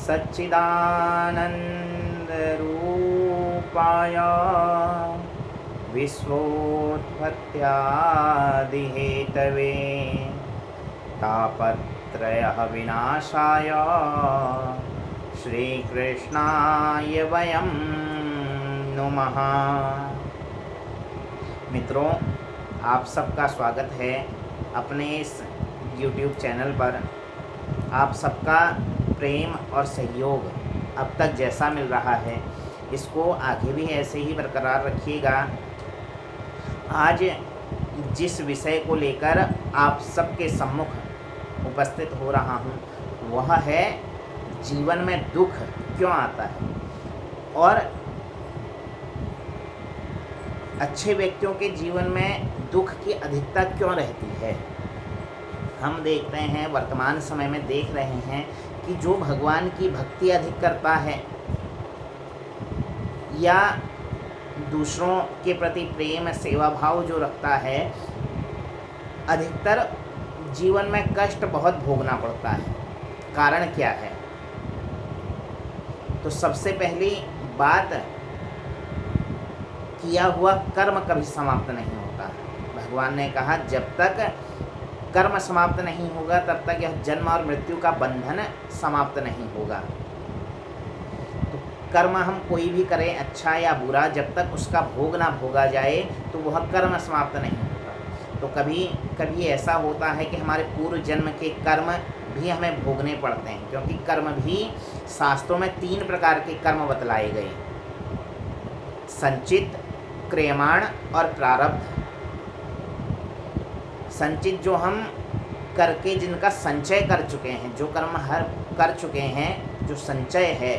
सच्चिदानन्दरूपाय विश्वोत्पत्त्यादिहेतवे तापत्रयविनाशाय श्रीकृष्णाय वयं नुमः। मित्रों, आप सबका स्वागत है अपने इस YouTube चैनल पर। आप सबका प्रेम और सहयोग अब तक जैसा मिल रहा है इसको आगे भी ऐसे ही बरकरार रखिएगा। आज जिस विषय को लेकर आप सबके सम्मुख उपस्थित हो रहा हूँ वह है जीवन में दुख क्यों आता है और अच्छे व्यक्तियों के जीवन में दुख की अधिकता क्यों रहती है। हम देखते हैं, वर्तमान समय में देख रहे हैं कि जो भगवान की भक्ति अधिक करता है या दूसरों के प्रति प्रेम सेवा भाव जो रखता है, अधिकतर जीवन में कष्ट बहुत भोगना पड़ता है। कारण क्या है? तो सबसे पहली बात, किया हुआ कर्म कभी समाप्त नहीं होता। भगवान ने कहा जब तक कर्म समाप्त नहीं होगा तब तक यह जन्म और मृत्यु का बंधन समाप्त नहीं होगा। तो कर्म हम कोई भी करें, अच्छा या बुरा, जब तक उसका भोग ना भोगा जाए तो वह कर्म समाप्त नहीं होगा। तो कभी कभी ऐसा होता है कि हमारे पूर्व जन्म के कर्म भी हमें भोगने पड़ते हैं, क्योंकि कर्म भी शास्त्रों में 3 प्रकार के कर्म बतलाए गए: संचित, क्रियमाण और प्रारब्ध। संचित जो हम करके जिनका संचय कर चुके हैं, जो कर्म कर चुके हैं, जो संचय है।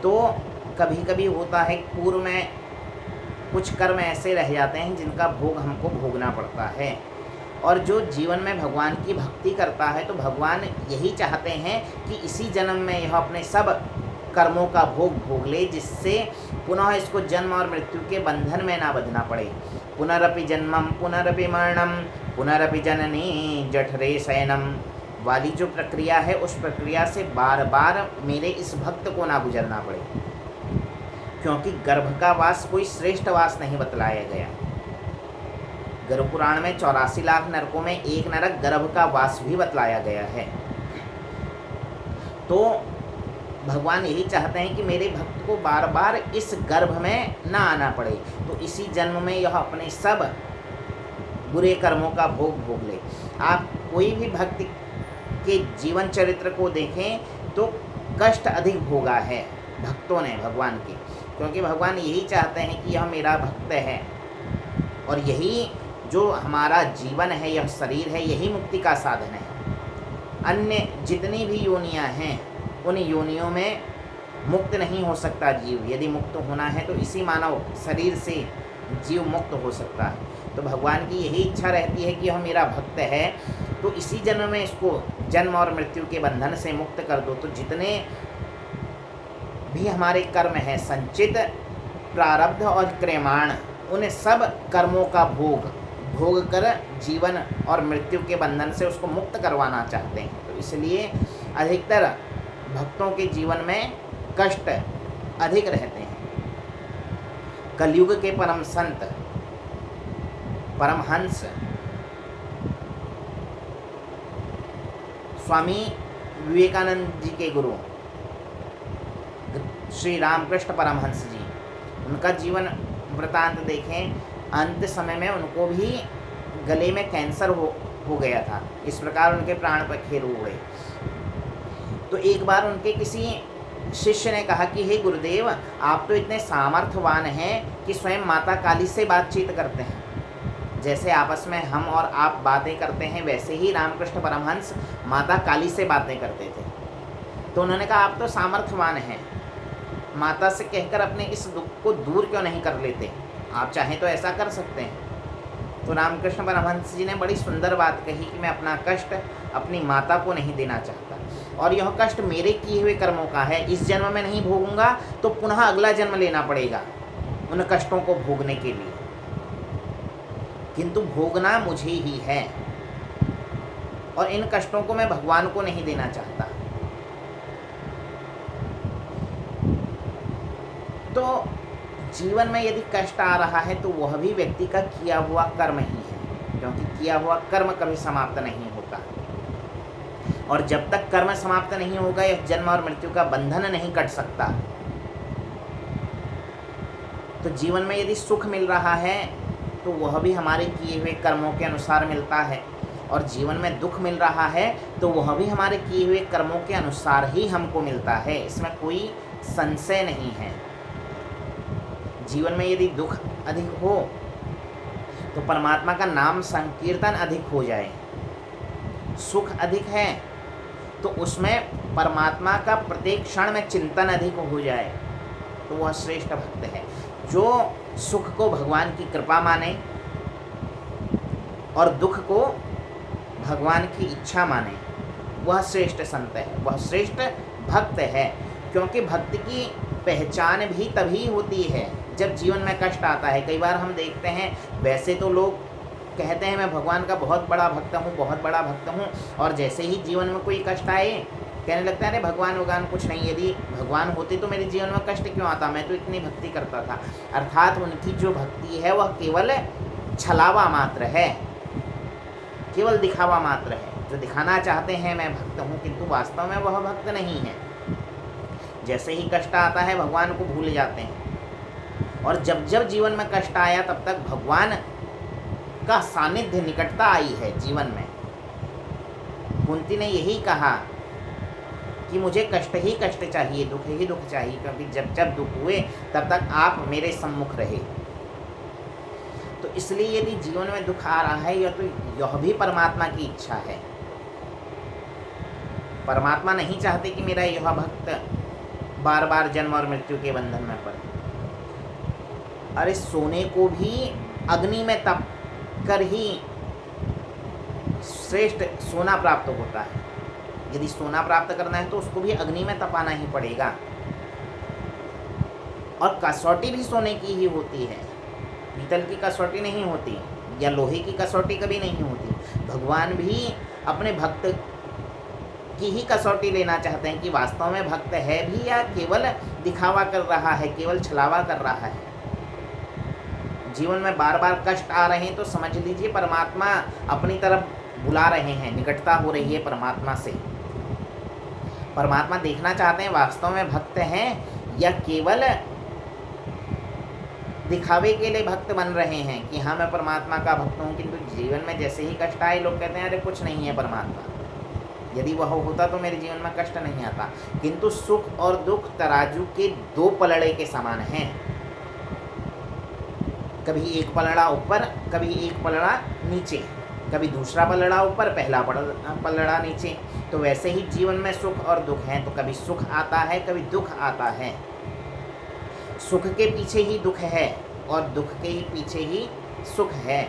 तो कभी कभी होता है पूर्व में कुछ कर्म ऐसे रह जाते हैं जिनका भोग हमको भोगना पड़ता है। और जो जीवन में भगवान की भक्ति करता है तो भगवान यही चाहते हैं कि इसी जन्म में यह अपने सब कर्मों का भोग भोग ले, जिससे पुनः इसको जन्म और मृत्यु के बंधन में ना बंधना पड़े। पुनरपि जन्मम पुनरपि मरणम पुनरपि जननी जठरे शयनम वाली जो प्रक्रिया है, उस प्रक्रिया से बार बार मेरे इस भक्त को ना गुजरना पड़े, क्योंकि गर्भ का वास कोई श्रेष्ठ वास नहीं बतलाया गया। गर्भ पुराण में 84 लाख नरकों में एक नरक गर्भ का वास भी बतलाया गया है। तो भगवान यही चाहते हैं कि मेरे भक्त को बार बार इस गर्भ में ना आना पड़े, तो इसी जन्म में यह अपने सब बुरे कर्मों का भोग भोग ले। आप कोई भी भक्त के जीवन चरित्र को देखें तो कष्ट अधिक भोगा है भक्तों ने भगवान के, क्योंकि भगवान यही चाहते हैं कि यह मेरा भक्त है और यही जो हमारा जीवन है, यह शरीर है, यही मुक्ति का साधन है। अन्य जितनी भी योनियां हैं उन योनियों में मुक्त नहीं हो सकता जीव। यदि मुक्त होना है तो इसी मानव शरीर से जीव मुक्त हो सकता है। तो भगवान की यही इच्छा रहती है कि यह मेरा भक्त है तो इसी जन्म में इसको जन्म और मृत्यु के बंधन से मुक्त कर दो। तो जितने भी हमारे कर्म हैं, संचित, प्रारब्ध और क्रियमाण, उन सब कर्मों का भोग कर जीवन और मृत्यु के बंधन से उसको मुक्त करवाना चाहते हैं। तो इसलिए अधिकतर भक्तों के जीवन में कष्ट अधिक रहते हैं। कलयुग के परम संत परमहंस स्वामी विवेकानंद जी के गुरु श्री रामकृष्ण परमहंस जी, उनका जीवन वृतांत देखें। अंत समय में उनको भी गले में कैंसर हो गया था। इस प्रकार उनके प्राण पखेरु उड़े। तो एक बार उनके किसी शिष्य ने कहा कि हे गुरुदेव, आप तो इतने सामर्थ्यवान हैं कि स्वयं माता काली से बातचीत करते हैं। जैसे आपस में हम और आप बातें करते हैं, वैसे ही रामकृष्ण परमहंस माता काली से बातें करते थे। तो उन्होंने कहा आप तो सामर्थ्यवान हैं, माता से कहकर अपने इस दुख को दूर क्यों नहीं कर लेते? आप चाहें तो ऐसा कर सकते हैं। तो रामकृष्ण परमहंस जी ने बड़ी सुंदर बात कही कि मैं अपना कष्ट अपनी माता को नहीं देना चाहता, और यह कष्ट मेरे किए हुए कर्मों का है। इस जन्म में नहीं भोगूंगा तो पुनः अगला जन्म लेना पड़ेगा उन कष्टों को भोगने के लिए, किंतु भोगना मुझे ही है और इन कष्टों को मैं भगवान को नहीं देना चाहता। जीवन में यदि कष्ट आ रहा है तो वह भी व्यक्ति का किया हुआ कर्म ही है, क्योंकि किया हुआ कर्म कभी समाप्त नहीं होता, और जब तक कर्म समाप्त नहीं होगा यह जन्म और मृत्यु का बंधन नहीं कट सकता। तो जीवन में यदि सुख मिल रहा है तो वह भी हमारे किए हुए कर्मों के अनुसार मिलता है, और जीवन में दुख मिल रहा है तो वह भी हमारे किए हुए कर्मों के अनुसार ही हमको मिलता है, इसमें कोई संशय नहीं है। जीवन में यदि दुख अधिक हो तो परमात्मा का नाम संकीर्तन अधिक हो जाए, सुख अधिक है तो उसमें परमात्मा का प्रत्येक क्षण में चिंतन अधिक हो जाए, तो वह श्रेष्ठ भक्त है। जो सुख को भगवान की कृपा माने और दुख को भगवान की इच्छा माने, वह श्रेष्ठ संत है, वह श्रेष्ठ भक्त है। क्योंकि भक्त की पहचान भी तभी होती है जब जीवन में कष्ट आता है। कई बार हम देखते हैं, वैसे तो लोग कहते हैं मैं भगवान का बहुत बड़ा भक्त हूँ, बहुत बड़ा भक्त हूँ, और जैसे ही जीवन में कोई कष्ट आए कहने लगता है अरे भगवान कुछ नहीं, यदि भगवान होते तो मेरे जीवन में कष्ट क्यों आता, मैं तो इतनी भक्ति करता था। अर्थात उनकी जो भक्ति है वह केवल छलावा मात्र है, केवल दिखावा मात्र है। जो दिखाना चाहते हैं मैं भक्त हूँ, किंतु वास्तव में वह भक्त नहीं है। जैसे ही कष्ट आता है भगवान को भूल जाते हैं, और जब जब जीवन में कष्ट आया तब तक भगवान का सानिध्य निकटता आई है जीवन में। कुंती ने यही कहा कि मुझे कष्ट ही कष्ट चाहिए, दुख ही दुख चाहिए, क्योंकि जब जब दुख हुए तब तक आप मेरे सम्मुख रहे। तो इसलिए यदि जीवन में दुख आ रहा है यह भी परमात्मा की इच्छा है। परमात्मा नहीं चाहते कि मेरा यह भक्त बार बार जन्म और मृत्यु के बंधन में पड़े। अरे सोने को भी अग्नि में तप कर ही श्रेष्ठ सोना प्राप्त होता है। यदि सोना प्राप्त करना है तो उसको भी अग्नि में तपाना ही पड़ेगा, और कसौटी भी सोने की ही होती है, पीतल की कसौटी नहीं होती, या लोहे की कसौटी कभी नहीं होती। भगवान भी अपने भक्त की ही कसौटी लेना चाहते हैं कि वास्तव में भक्त है भी या केवल दिखावा कर रहा है, केवल छलावा कर रहा है। जीवन में बार बार कष्ट आ रहे हैं तो समझ लीजिए परमात्मा अपनी तरफ बुला रहे हैं, निकटता हो रही है परमात्मा से। परमात्मा देखना चाहते हैं वास्तव में भक्त हैं या केवल दिखावे के लिए भक्त बन रहे हैं कि हाँ मैं परमात्मा का भक्त हूँ, किंतु जीवन में जैसे ही कष्ट आए लोग कहते हैं अरे कुछ नहीं है परमात्मा। यदि वह होता तो मेरे जीवन में कष्ट नहीं आता। किंतु सुख और दुख तराजू के दो पलड़े के समान हैं, कभी एक पलड़ा ऊपर, कभी एक पलड़ा नीचे, कभी दूसरा पलड़ा ऊपर, पहला पलड़ा नीचे। तो वैसे ही जीवन में सुख और दुख हैं, तो कभी सुख आता है कभी दुख आता है। सुख के पीछे ही दुख है और दुख के ही पीछे ही सुख है।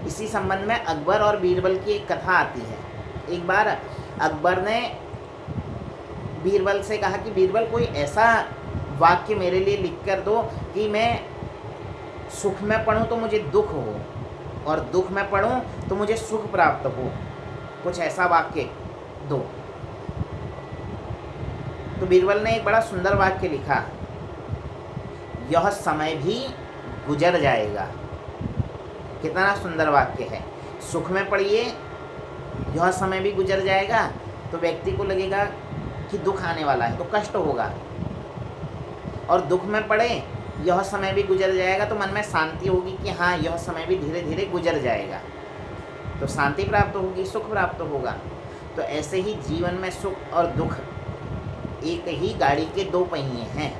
इसी संबंध में अकबर और बीरबल की एक कथा आती है। एक बार अकबर ने बीरबल से कहा कि बीरबल कोई ऐसा वाक्य मेरे लिए लिख कर दो कि मैं सुख में पढ़ूं तो मुझे दुख हो और दुख में पढ़ूं तो मुझे सुख प्राप्त हो, कुछ ऐसा वाक्य दो। तो बीरबल ने एक बड़ा सुंदर वाक्य लिखा, यह समय भी गुजर जाएगा। कितना सुंदर वाक्य है। सुख में पढ़िए यह समय भी गुजर जाएगा तो व्यक्ति को लगेगा कि दुख आने वाला है तो कष्ट होगा, और दुख में पढ़े यह समय भी गुजर जाएगा तो मन में शांति होगी कि हाँ यह समय भी धीरे धीरे गुजर जाएगा, तो शांति प्राप्त होगी, सुख प्राप्त होगा। तो ऐसे ही जीवन में सुख और दुख एक ही गाड़ी के दो पहिए हैं,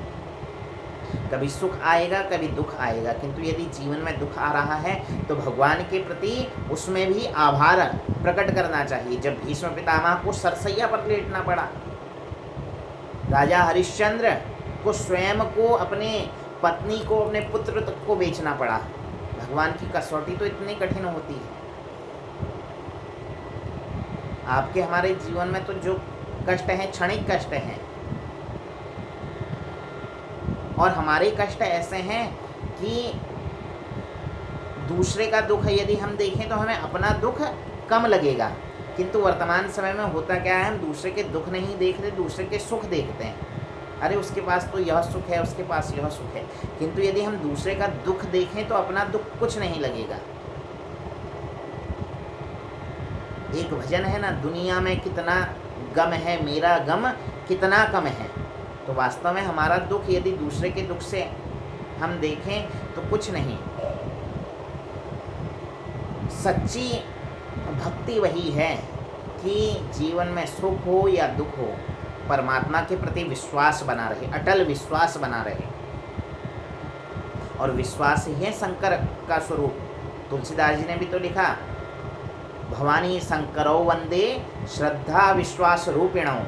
कभी सुख आएगा कभी दुख आएगा। किंतु यदि जीवन में दुख आ रहा है तो भगवान के प्रति उसमें भी आभार प्रकट करना चाहिए। जब भीष्म पितामह को सरसैया पर लेटना पड़ा, राजा हरिश्चंद्र को स्वयं को, अपने पत्नी को, अपने पुत्र तक को बेचना पड़ा, भगवान की कसौटी तो इतनी कठिन होती है। आपके हमारे जीवन में तो जो कष्ट हैं क्षणिक कष्ट हैं, और हमारे कष्ट ऐसे हैं कि दूसरे का दुख यदि हम देखें तो हमें अपना दुख कम लगेगा। किंतु वर्तमान समय में होता क्या है, हम दूसरे के दुख नहीं देख रहे, दूसरे के सुख देखते हैं। अरे उसके पास तो यह सुख है, उसके पास यह सुख है। किंतु यदि हम दूसरे का दुख देखें तो अपना दुख कुछ नहीं लगेगा। एक भजन है ना, दुनिया में कितना गम है, मेरा गम कितना कम है। तो वास्तव में हमारा दुख यदि दूसरे के दुख से हम देखें तो कुछ नहीं। सच्ची भक्ति वही है कि जीवन में सुख हो या दुख हो, परमात्मा के प्रति विश्वास बना रहे, अटल विश्वास बना रहे। और विश्वास ही है शंकर का स्वरूप। तुलसीदास जी ने भी तो लिखा, भवानी शंकरो वंदे श्रद्धा विश्वास रूपिणो।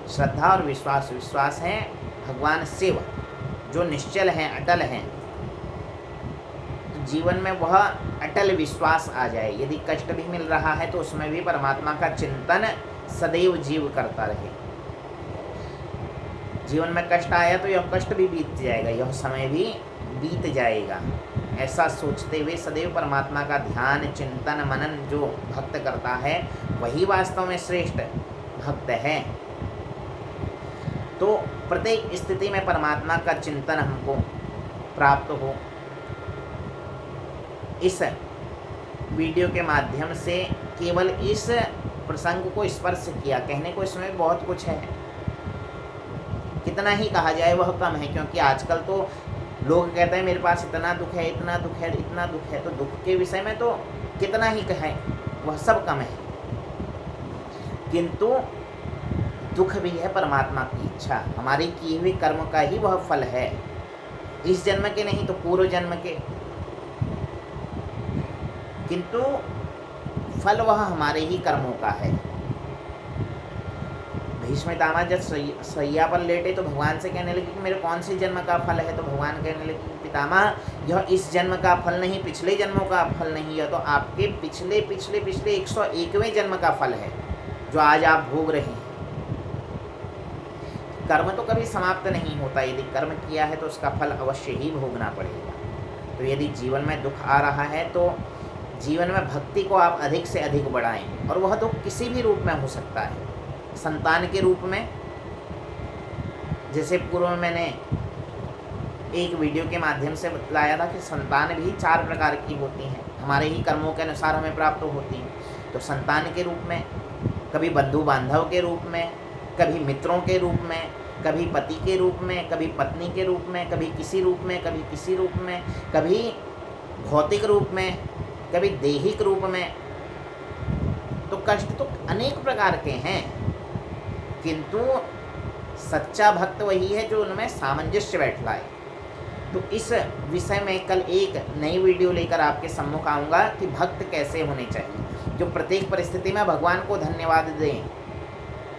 श्रद्धा और विश्वास, विश्वास है भगवान शिव जो निश्चल हैं, अटल हैं। तो जीवन में वह अटल विश्वास आ जाए। यदि कष्ट भी मिल रहा है तो उसमें भी परमात्मा का चिंतन सदैव जीव करता रहे। जीवन में कष्ट आया तो यह कष्ट भी बीत जाएगा, यह समय भी बीत जाएगा, ऐसा सोचते हुए सदैव परमात्मा का ध्यान, चिंतन, मनन जो भक्त करता है वही वास्तव में श्रेष्ठ भक्त है। तो प्रत्येक स्थिति में परमात्मा का चिंतन हमको प्राप्त हो। इस वीडियो के माध्यम से केवल इस प्रसंग को स्पर्श किया, कहने को इसमें बहुत कुछ है, कितना ही कहा जाए वह कम है। क्योंकि आजकल तो लोग कहते हैं मेरे पास इतना दुख है, इतना दुख है, इतना दुख है, तो दुख के विषय में तो कितना ही कहें वह सब कम है। किंतु दुख भी है परमात्मा की इच्छा, हमारी की हुई कर्म का ही वह फल है, इस जन्म के नहीं तो पूर्व जन्म के। किंतु फल वह हमारे ही कर्मों का है। भीष्म पितामह जब सैया पर लेटे तो भगवान से कहने लगे कि मेरे कौन से जन्म का फल है। तो भगवान कहने लगे कि पितामह यह इस जन्म का फल नहीं, पिछले जन्मों का फल नहीं, यह तो आपके पिछले पिछले पिछले 101वें जन्म का फल है जो आज आप भोग रहे हैं। कर्म तो कभी समाप्त नहीं होता, यदि कर्म किया है तो उसका फल अवश्य ही भोगना पड़ेगा। तो यदि जीवन में दुख आ रहा है तो जीवन में भक्ति को आप अधिक से अधिक बढ़ाएं, और वह दुख किसी भी रूप में हो सकता है। संतान के रूप में, जैसे पूर्व में मैंने एक वीडियो के माध्यम से बताया था कि संतान भी 4 प्रकार की होती हैं, हमारे ही कर्मों के अनुसार हमें प्राप्त होती हैं। तो संतान के रूप में, कभी बंधु बांधव के रूप में, कभी मित्रों के रूप में, कभी पति के रूप में, कभी पत्नी के रूप में, कभी किसी रूप में, कभी किसी रूप में, कभी भौतिक रूप में, कभी दैहिक रूप में। तो कष्ट तो अनेक प्रकार के हैं, किंतु सच्चा भक्त वही है जो उनमें सामंजस्य बैठलाए। तो इस विषय में कल एक नई वीडियो लेकर आपके सम्मुख आऊँगा कि भक्त कैसे होने चाहिए, जो प्रत्येक परिस्थिति में भगवान को धन्यवाद दें,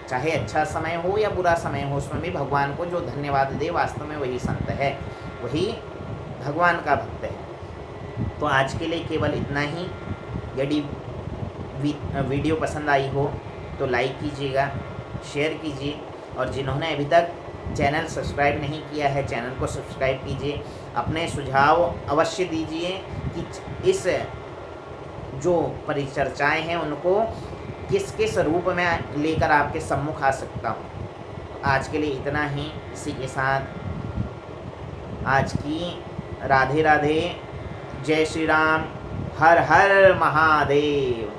चाहे अच्छा समय हो या बुरा समय हो, उसमें भी भगवान को जो धन्यवाद दे, वास्तव में वही संत है, वही भगवान का भक्त है। तो आज के लिए केवल इतना ही। यदि वीडियो पसंद आई हो तो लाइक कीजिएगा, शेयर कीजिए, और जिन्होंने अभी तक चैनल सब्सक्राइब नहीं किया है चैनल को सब्सक्राइब कीजिए। अपने सुझाव अवश्य दीजिए कि इस जो परिचर्चाएं हैं उनको किस किस रूप में लेकर आपके सम्मुख आ सकता हूँ। आज के लिए इतना ही। इसी के साथ आज की राधे राधे, जय श्री राम, हर हर महादेव।